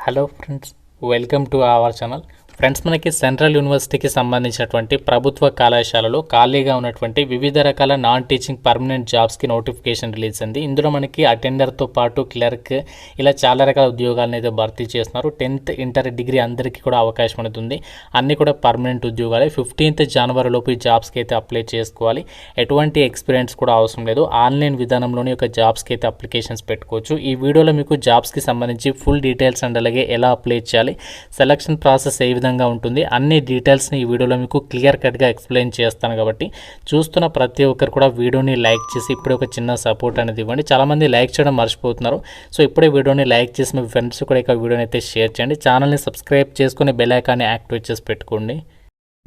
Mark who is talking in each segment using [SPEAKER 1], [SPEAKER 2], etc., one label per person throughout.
[SPEAKER 1] Hello friends, welcome to our channel. Friends, మనకి central యూనివర్సిటీకి సంబంధించినటువంటి ప్రభుత్వ కళాశాలలో ఖాళీగా ఉన్నటువంటి వివిధ రకాల నాన్ టీచింగ్ పర్మనెంట్ జాబ్స్కి నోటిఫికేషన్ రిలీజ్ అయింది. ఇందులో మనకి అటెండర్తో పాటు క్లర్క్ ఇలా చాలా రకాల ఉద్యోగాలను అయితే భర్తీ చేస్తున్నారు. 10th ఇంటర్ డిగ్రీ అందరికీ కూడా అవకాశం ఉంటుంది. అన్నీ కూడా పర్మనెంట్ ఉద్యోగాలే. 15th జనవరి లోపు ఈ జాబ్స్కి అయితే అప్లై చేసుకోవాలి. ఎటువంటి ఎక్స్పీరియన్స్ కూడా అవసరం లేదు. ఆన్లైన్ విధానంలోని ఒక జాబ్స్కి అయితే అప్లికేషన్స్ పెట్టుకోవచ్చు. ఈ వీడియోలో మీకు జాబ్స్కి సంబంధించి ఫుల్ డీటెయిల్స్ అండ్ అలాగే ఎలా అప్లై చేయాలి, సెలక్షన్ ప్రాసెస్ ఏ విధంగా ఉంటుంది, అన్ని డీటెయిల్స్ని ఈ వీడియోలో మీకు క్లియర్ కట్గా ఎక్స్ప్లెయిన్ చేస్తాను. కాబట్టి చూస్తున్న ప్రతి ఒక్కరు కూడా వీడియోని లైక్ చేసి ఇప్పుడే ఒక చిన్న సపోర్ట్ అనేది ఇవ్వండి. చాలామంది లైక్ చేయడం మర్చిపోతున్నారు. సో ఇప్పుడే వీడియోని లైక్ చేసి మీ ఫ్రెండ్స్ కూడా ఇక వీడియోని అయితే షేర్ చేయండి. ఛానల్ని సబ్స్క్రైబ్ చేసుకుని బెల్ ఐకాన్ని యాక్టివేట్ చేసి పెట్టుకోండి.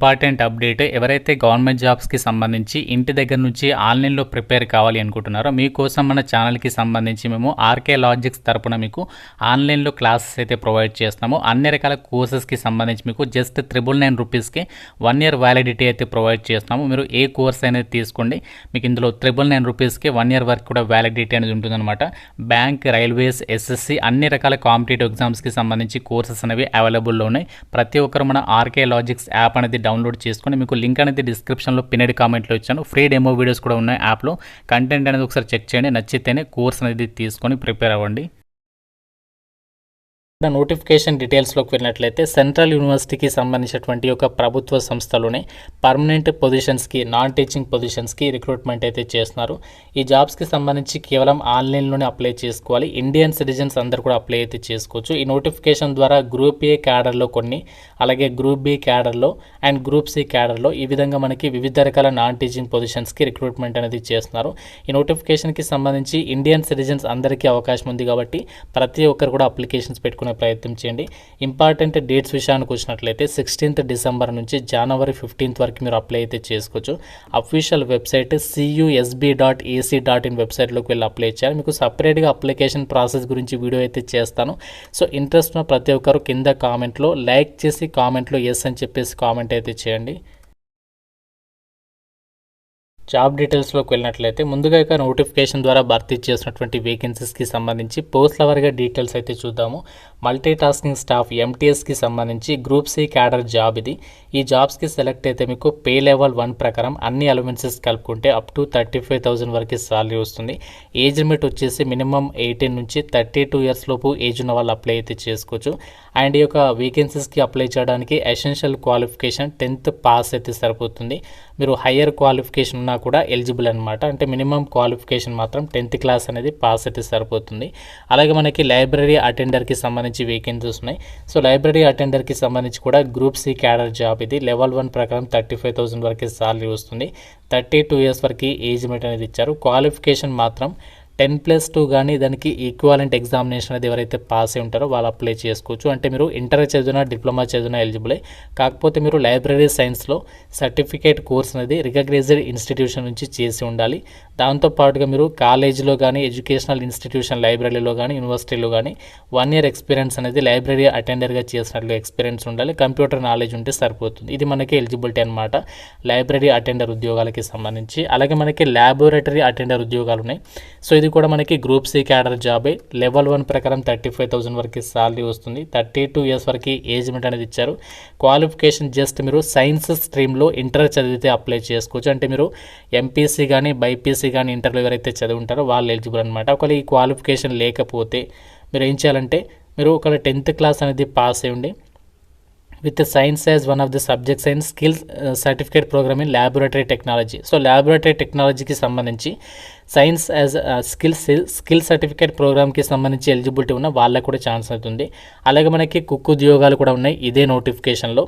[SPEAKER 1] ఇంపార్టెంట్ అప్డేట్, ఎవరైతే గవర్నమెంట్ జాబ్స్కి సంబంధించి ఇంటి దగ్గర నుంచి ఆన్లైన్లో ప్రిపేర్ కావాలి అనుకుంటున్నారో మీకోసం మన ఛానల్కి సంబంధించి మేము ఆర్కే లాజిక్స్ తరపున మీకు ఆన్లైన్లో క్లాసెస్ అయితే ప్రొవైడ్ చేస్తున్నాము. అన్ని రకాల కోర్సెస్కి సంబంధించి మీకు జస్ట్ 999 రూపీస్కి 1 year వ్యాలిడిటీ అయితే ప్రొవైడ్ చేస్తున్నాము. మీరు ఏ కోర్స్ అనేది తీసుకోండి, మీకు ఇందులో 999 రూపీస్కి 1 year వరకు కూడా వ్యాలిడిటీ అనేది ఉంటుందన్నమాట. బ్యాంక్, రైల్వేస్, ఎస్ఎస్సి అన్ని రకాల కాంపిటేటివ్ ఎగ్జామ్స్కి సంబంధించి కోర్సెస్ అనేవి అవైలబుల్లో ఉన్నాయి. ప్రతి ఒక్కరు మన ఆర్కే లాజిక్స్ యాప్ అనేది డౌన్లోడ్ చేసుకొని, మీకు లింక్ అనేది డిస్క్రిప్షన్లో పిన్నెడ్ కామెంట్లో ఇచ్చాను. ఫ్రీ డెమో వీడియోస్ కూడా ఉన్నాయి యాప్లో. కంటెంట్ అనేది ఒకసారి చెక్ చేయండి, నచ్చితేనే కోర్స్ అనేది తీసుకొని ప్రిపేర్ అవ్వండి. నోటిఫికేషన్ డీటెయిల్స్లోకి వెళ్ళినట్లయితే సెంట్రల్ యూనివర్సిటీకి సంబంధించినటువంటి ఒక ప్రభుత్వ సంస్థలోనే పర్మనెంట్ పొజిషన్స్కి, నాన్ టీచింగ్ పొజిషన్స్కి రిక్రూట్మెంట్ అయితే చేస్తున్నారు. ఈ జాబ్స్కి సంబంధించి కేవలం ఆన్లైన్లోనే అప్లై చేసుకోవాలి. ఇండియన్ సిటిజన్స్ అందరూ కూడా అప్లై అయితే చేసుకోవచ్చు. ఈ నోటిఫికేషన్ ద్వారా గ్రూప్ ఏ క్యాడర్లో కొన్ని, అలాగే గ్రూప్ బి క్యాడర్లో అండ్ గ్రూప్ సి క్యాడర్లో ఈ విధంగా మనకి వివిధ రకాల నాన్ టీచింగ్ పొజిషన్స్కి రిక్రూట్మెంట్ అనేది చేస్తున్నారు. ఈ నోటిఫికేషన్కి సంబంధించి ఇండియన్ సిటిజన్స్ అందరికీ అవకాశం ఉంది కాబట్టి ప్రతి ఒక్కరు కూడా అప్లికేషన్స్ పెట్టుకునే ప్రయత్నం చేయండి. ఇంపార్టెంట్ డేట్స్ విషయానికి వచ్చినట్లయితే 16th డిసెంబర్ నుంచి జనవరి 15th వరకు మీరు అప్లై అయితే చేసుకోవచ్చు. అఫీషియల్ వెబ్సైట్ cusb.ac.in వెబ్సైట్లోకి వెళ్ళి అప్లై చేయాలి. మీకు సపరేట్గా అప్లికేషన్ ప్రాసెస్ గురించి వీడియో అయితే చేస్తాను. సో ఇంట్రెస్ట్ ఉన్న ప్రతి ఒక్కరు కింద కామెంట్లో లైక్ చేసి కామెంట్లో ఎస్ అని చెప్పేసి కామెంట్ అయితే చేయండి. జాబ్ డీటెయిల్స్లోకి వెళ్ళినట్లయితే ముందుగా ఇక నోటిఫికేషన్ ద్వారా భర్తీ చేసినటువంటి వేకెన్సీస్కి సంబంధించి పోస్ట్ల వారీగా డీటెయిల్స్ అయితే చూద్దాము. మల్టీ టాస్కింగ్ స్టాఫ్ ఎంటీఎస్కి సంబంధించి గ్రూప్ సి క్యాడర్ జాబ్ ఇది. ఈ జాబ్స్కి సెలెక్ట్ అయితే మీకు పే లెవెల్ 1 ప్రకారం అన్ని అలవెన్సెస్ కలుపుకుంటే అప్ టు 35,000 వరకు సాలరీ వస్తుంది. ఏజ్ లిమిట్ వచ్చేసి మినిమం 18 నుంచి 32 years లోపు ఏజ్ ఉన్న వాళ్ళు అప్లై అయితే చేసుకోవచ్చు. అండ్ ఈ యొక్క వేకెన్సీస్కి అప్లై చేయడానికి ఎసెన్షియల్ క్వాలిఫికేషన్ 10th పాస్ అయితే సరిపోతుంది. మీరు హయ్యర్ క్వాలిఫికేషన్ ఉన్నా కూడా ఎలిజిబుల్ అనమాట. అంటే మినిమం క్వాలిఫికేషన్ మాత్రం 10th క్లాస్ అనేది పాస్ అయితే సరిపోతుంది. అలాగే మనకి లైబ్రరీ అటెండర్కి సంబంధించి వేకెన్సీస్ ఉన్నాయి. సో లైబ్రరీ అటెండర్కి సంబంధించి కూడా గ్రూప్ సి క్యాడర్ జాబ్ ఇది. లెవెల్ 1 ప్రకారం 35,000 వరకు సాలరీ వస్తుంది. 32 years వరకు ఏజ్ లిమిట్ అనేది ఇచ్చారు. క్వాలిఫికేషన్ మాత్రం 10+2 కానీ దానికి ఈక్వాలెంట్ ఎగ్జామినేషన్ అనేది ఎవరైతే పాస్ అయి ఉంటారో వాళ్ళు అప్లై చేసుకోవచ్చు. అంటే మీరు ఇంటర్ చదివినా, డిప్లొమా చదివినా ఎలిజిబులే. కాకపోతే మీరు లైబ్రరీ సైన్స్లో సర్టిఫికేట్ కోర్స్ అనేది రికగ్నైజ్డ్ ఇన్స్టిట్యూషన్ నుంచి చేసి ఉండాలి. దాంతోపాటుగా మీరు కాలేజీలో కానీ, ఎడ్యుకేషనల్ ఇన్స్టిట్యూషన్ లైబ్రరీలో కానీ, యూనివర్సిటీలో కానీ 1 year ఎక్స్పీరియన్స్ అనేది లైబ్రరీ అటెండర్గా చేసినట్లు ఎక్స్పీరియన్స్ ఉండాలి. కంప్యూటర్ నాలెడ్జ్ ఉంటే సరిపోతుంది. ఇది మనకి ఎలిజిబిలిటీ అనమాట లైబ్రరీ అటెండర్ ఉద్యోగాలకి సంబంధించి. అలాగే మనకి ల్యాబొరేటరీ అటెండర్ ఉద్యోగాలు ఉన్నాయి. సో ఇది కూడా మనకి గ్రూప్ సి క్యాడర్ జాబే. లెవెల్ 1 ప్రకారం 35,000 వరకు సాలరీ వస్తుంది. 32 years వరకు ఏజ్ లిమిట్ అనేది ఇచ్చారు. క్వాలిఫికేషన్ జస్ట్ మీరు సైన్స్ స్ట్రీమ్లో ఇంటర్ చదివితే అప్లై చేసుకోవచ్చు. అంటే మీరు ఎంపీసీ కానీ, బైపీసీ కానీ ఇంటర్లో ఎవరైతే చదివి ఉంటారో వాళ్ళు ఎలిజిబుల్ అనమాట. ఒకవేళ ఈ క్వాలిఫికేషన్ లేకపోతే మీరు ఏం చేయాలంటే మీరు ఒక 10th క్లాస్ అనేది పాస్ అయ్యండి with science as one of the subjects and skills certificate program in laboratory technology. So laboratory టెక్నాలజీకి సంబంధించి సైన్స్ యాజ్ స్కిల్ సర్టిఫికేట్ ప్రోగ్రామ్కి సంబంధించి ఎలిజిబిలిటీ ఉన్న వాళ్ళకు కూడా ఛాన్స్ అవుతుంది. అలాగే మనకి కుక్ ఉద్యోగాలు కూడా ఉన్నాయి ఇదే నోటిఫికేషన్లో.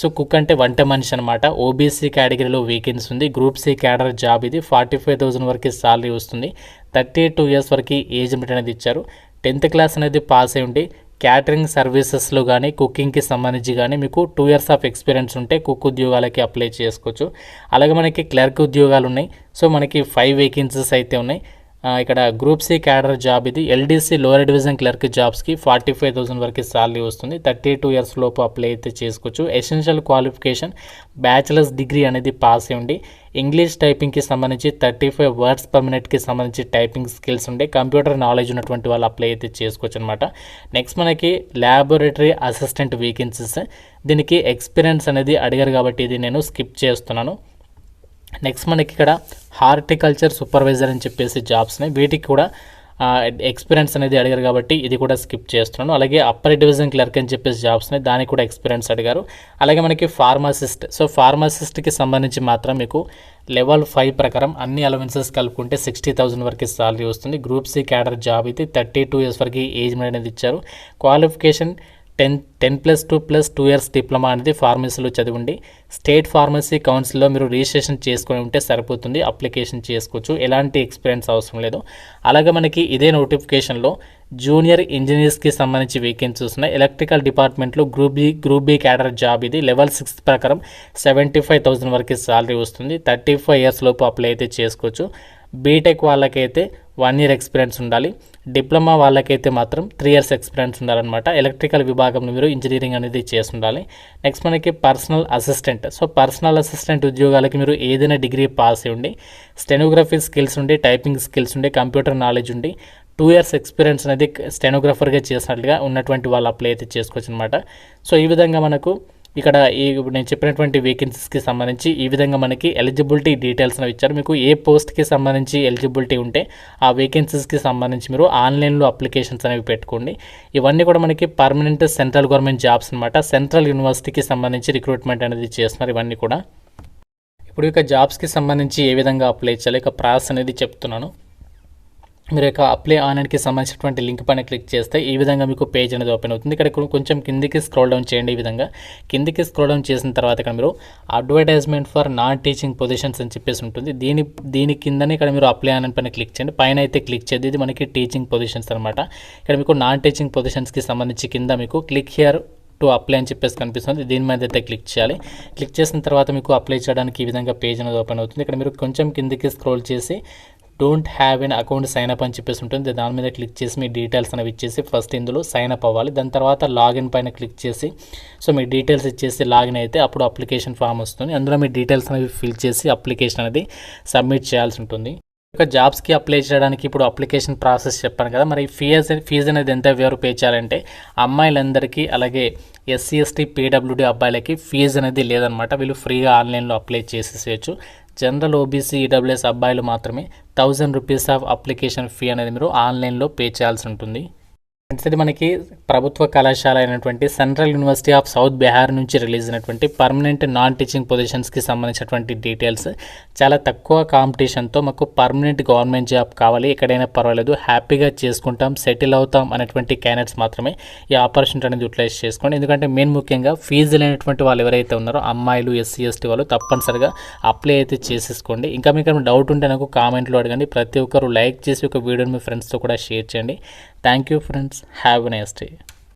[SPEAKER 1] సో కుక్ అంటే వంట మనిషి అనమాట. ఓబీసీ కేటగిరీలో వేకెన్సీ ఉంది. గ్రూప్ సి క్యాడర్ జాబ్ ఇది. 45,000 వరకు సాలరీ వస్తుంది. 32 years వరకు ఏజ్ లిమిట్ అనేది ఇచ్చారు. 10th క్లాస్ అనేది పాస్ అయి ఉండి క్యాటరింగ్ సర్వీసెస్లో కానీ, కుకింగ్కి సంబంధించి కానీ మీకు 2 years ఆఫ్ ఎక్స్పీరియన్స్ ఉంటే కుక్ ఉద్యోగాలకి అప్లై చేసుకోవచ్చు. అలాగే మనకి క్లర్క్ ఉద్యోగాలు ఉన్నాయి. సో మనకి 5 వేకెన్సీస్ అయితే ఉన్నాయి. ఇక్కడ గ్రూప్ సి క్యాడర్ జాబ్ ఇది. ఎల్డీసీ లోయర్ డివిజన్ క్లర్క్ జాబ్స్కి 45,000 వరకు సాలరీ వస్తుంది. 32 ఇయర్స్ లోపు అప్లై అయితే చేసుకోవచ్చు. ఎసెన్షియల్ క్వాలిఫికేషన్ బ్యాచిలర్స్ డిగ్రీ అనేది పాస్ అయి ఉండి, ఇంగ్లీష్ టైపింగ్కి సంబంధించి 35 వర్డ్స్ పర్ మినిట్కి సంబంధించి టైపింగ్ స్కిల్స్ ఉండే, కంప్యూటర్ నాలెడ్జ్ ఉన్నటువంటి వాళ్ళు అప్లై అయితే చేసుకోవచ్చు అనమాట. నెక్స్ట్ మనకి ల్యాబొరేటరీ అసిస్టెంట్ వేకెన్సీస్. దీనికి ఎక్స్పీరియన్స్ అనేది అడిగారు కాబట్టి ఇది నేను స్కిప్ చేస్తున్నాను. నెక్స్ట్ మనకి ఇక్కడ హార్టికల్చర్ సూపర్వైజర్ అని చెప్పేసి జాబ్స్ని, వీటికి కూడా ఎక్స్పీరియన్స్ అనేది అడిగారు కాబట్టి ఇది కూడా స్కిప్ చేస్తున్నాను. అలాగే అప్పర్ డివిజన్ క్లర్క్ అని చెప్పేసి జాబ్స్ని, దానికి కూడా ఎక్స్పీరియన్స్ అడిగారు. అలాగే మనకి ఫార్మసిస్ట్. సో ఫార్మసిస్ట్కి సంబంధించి మాత్రం మీకు లెవెల్ 5 ప్రకారం అన్ని అలవెన్సెస్ కలుపుకుంటే 60,000 వరకు సాలరీ వస్తుంది. గ్రూప్ సి క్యాడర్ జాబ్ ఇది. 32 ఇయర్స్ వరకు ఏజ్ అనేది ఇచ్చారు. క్వాలిఫికేషన్ 10+2+2 ఇయర్స్ డిప్లొమా అనేది ఫార్మసీలో చదివండి. స్టేట్ ఫార్మసీ కౌన్సిల్లో మీరు రిజిస్ట్రేషన్ చేసుకొని ఉంటే సరిపోతుంది, అప్లికేషన్ చేసుకోవచ్చు. ఎలాంటి ఎక్స్పీరియన్స్ అవసరం లేదు. అలాగే మనకి ఇదే నోటిఫికేషన్లో జూనియర్ ఇంజనీర్స్కి సంబంధించి వేకెన్సీస్ ఉన్నాయి. ఎలక్ట్రికల్ డిపార్ట్మెంట్లో గ్రూప్ బి క్యాడర్ జాబ్ ఇది. లెవెల్ 6 ప్రకారం 75,000 వరకు సాలరీ వస్తుంది. 35 ఇయర్స్ లోపు అప్లై అయితే చేసుకోవచ్చు. బీటెక్ వాళ్ళకైతే 1 ఇయర్ ఎక్స్పీరియన్స్ ఉండాలి. డిప్లొమా వాళ్ళకైతే మాత్రం 3 ఇయర్స్ ఎక్స్పీరియన్స్ ఉండాలన్నమాట. ఎలక్ట్రికల్ విభాగంలో మీరు ఇంజనీరింగ్ అనేది చేసి ఉండాలి. నెక్స్ట్ మనకి personal assistant. So personal assistant ఉద్యోగాలకి మీరు ఏదైనా డిగ్రీ పాస్ అయి ఉండి, స్టెనోగ్రఫీ స్కిల్స్ ఉండి, టైపింగ్ స్కిల్స్ ఉండి, కంప్యూటర్ నాలెడ్జ్ ఉండి, 2 ఇయర్స్ ఎక్స్పీరియన్స్ అనేది స్టెనోగ్రాఫర్గా చేసినట్లుగా ఉన్నటువంటి వాళ్ళు అప్లై అయితే చేసుకోవచ్చు అనమాట. సో ఈ విధంగా మనకు ఇక్కడ నేను చెప్పినటువంటి వేకెన్సీస్కి సంబంధించి ఈ విధంగా మనకి ఎలిజిబిలిటీ డీటెయిల్స్ అనేవి ఇచ్చారు. మీకు ఏ పోస్ట్కి సంబంధించి ఎలిజిబిలిటీ ఉంటే ఆ వేకెన్సీస్కి సంబంధించి మీరు ఆన్లైన్లో అప్లికేషన్స్ అనేవి పెట్టుకోండి. ఇవన్నీ కూడా మనకి పర్మనెంట్ సెంట్రల్ గవర్నమెంట్ జాబ్స్ అనమాట. సెంట్రల్ యూనివర్సిటీకి సంబంధించి రిక్రూట్మెంట్ అనేది చేస్తున్నారు ఇవన్నీ కూడా. ఇప్పుడు ఇక జాబ్స్కి సంబంధించి ఏ విధంగా అప్లై చేయాలి, ఇక ప్రాసెస్ అనేది చెప్తున్నాను. మీరు ఇక అప్లై ఆన్కి సంబంధించినటువంటి లింక్ పైన క్లిక్ చేస్తే ఈ విధంగా మీకు పేజ్ అనేది ఓపెన్ అవుతుంది. ఇక్కడ కొంచెం కిందికి స్క్రోల్ డౌన్ చేయండి. ఈ విధంగా కిందికి స్క్రోల్ డౌన్ చేసిన తర్వాత ఇక్కడ మీరు advertisement for non teaching positions అని చెప్పేసి ఉంటుంది. దీని కిందనే ఇక్కడ మీరు అప్లై ఆన్ పైన క్లిక్ చేయండి. పైన అయితే క్లిక్ చేయండి. ఇది మనకి టీచింగ్ పొజిషన్స్ అనమాట. ఇక్కడ మీకు నాన్ టీచింగ్ పొజిషన్స్కి సంబంధించి కింద మీకు క్లిక్ హియర్ టు అప్లై అని చెప్పేసి కనిపిస్తుంది. దీని మీద అయితే క్లిక్ చేయాలి. క్లిక్ చేసిన తర్వాత మీకు అప్లై చేయడానికి ఈ విధంగా పేజ్ అనేది ఓపెన్ అవుతుంది. ఇక్కడ మీరు కొంచెం కిందికి స్క్రోల్ చేసి don't have an account sign up అని చెప్పేసి ఉంటుంది. దాని మీద క్లిక్ చేసి మీ డీటెయిల్స్ అనేవి ఇచ్చేసి ఫస్ట్ ఇందులో సైన్ అప్ అవ్వాలి. దాని తర్వాత లాగిన్ పైన క్లిక్ చేసి సో మీ డీటెయిల్స్ ఇచ్చేసి లాగిన్ అయితే అప్పుడు అప్లికేషన్ ఫామ్ వస్తుంది. అందులో మీ డీటెయిల్స్ అనేవి ఫిల్ చేసి అప్లికేషన్ అనేది సబ్మిట్ చేయాల్సి ఉంటుంది. ఒక జాబ్స్కి అప్లై చేయడానికి ఇప్పుడు అప్లికేషన్ ప్రాసెస్ చెప్పాను కదా, మరి ఫీజు అనేది ఎంత ఎవరు పే చేయాలంటే అమ్మాయిలందరికీ అలాగే ఎస్సీ ఎస్టీ పీడబ్ల్యూడీ అబ్బాయిలకి ఫీజు అనేది లేదనమాట. వీళ్ళు ఫ్రీగా ఆన్లైన్లో అప్లై చేసేసేయచ్చు. జనరల్ ఓబీసీ ఈడబ్ల్యూఎస్ అబ్బాయిలు మాత్రమే 1000 రూపీస్ ఆఫ్ అప్లికేషన్ ఫీ అనేది మీరు ఆన్లైన్లో పే చేయాల్సి ఉంటుంది. ఇది మనకి ప్రభుత్వ కళాశాల అయినటువంటి central university of south Bihar నుంచి రిలీజ్ అయినటువంటి పర్మనెంట్ నాన్ టీచింగ్ పొజిషన్స్కి సంబంధించినటువంటి డీటెయిల్స్. చాలా తక్కువ కాంపిటీషన్తో మాకు పర్మనెంట్ గవర్నమెంట్ జాబ్ కావాలి, ఎక్కడైనా పర్వాలేదు, హ్యాపీగా చేసుకుంటాం, సెటిల్ అవుతాం అనేటువంటి క్యాండిడేట్స్ మాత్రమే ఈ ఆపర్చునిటీ అనేది యూటిలైజ్ చేసుకోండి. ఎందుకంటే మెయిన్ ముఖ్యంగా ఫీజు లేనటువంటి వాళ్ళు ఎవరైతే ఉన్నారో అమ్మాయిలు ఎస్సీ ఎస్టీ వాళ్ళు తప్పనిసరిగా అప్లై అయితే చేసేసుకోండి. ఇంకా మీకు డౌట్ ఉంటే నాకు కామెంట్లో అడగండి. ప్రతి ఒక్కరు లైక్ చేసి ఒక వీడియోని మీ ఫ్రెండ్స్తో కూడా షేర్ చేయండి. Thank you friends. Have a nice day.